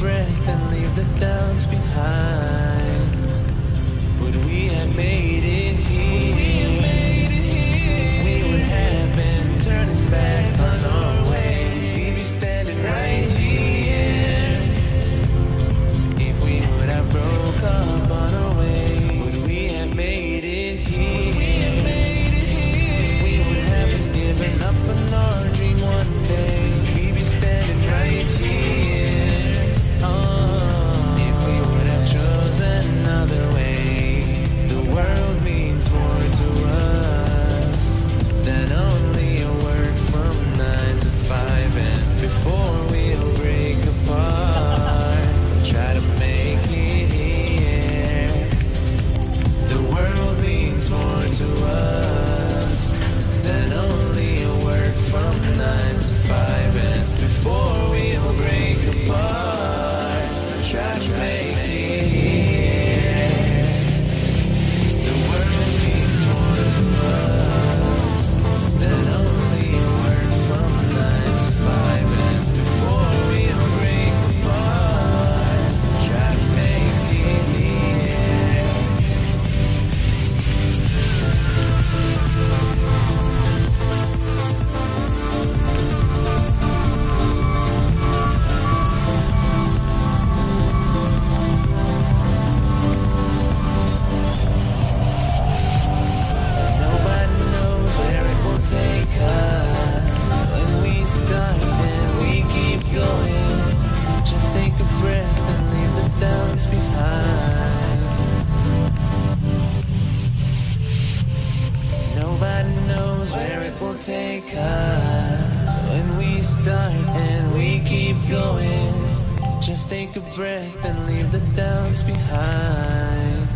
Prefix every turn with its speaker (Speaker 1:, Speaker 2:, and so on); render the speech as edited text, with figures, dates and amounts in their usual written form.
Speaker 1: breath and leave the doubts behind, would we have made it here? If we would have been turning back on our way, we'd be standing right here. If we would have broke up on our way, would we have made it here? If we would have given up on our dream one day, we'd be standing right here. If we would have chosen another way, the world means more to us than only a work from 9 to 5. And before we'll break apart, we'll try to make it here. The world means more to us than only a work from 9 to 5. And before we'll break apart, we'll try to make it here. The world means more to us than only a work from 9 to 5. And before we'll break apart, we'll try to make it here. Nobody knows where it will take us. When we start and we keep going, just take a breath and leave the doubts behind. Nobody knows where it will take us. When we start and we keep going, just take a breath and leave the doubts behind.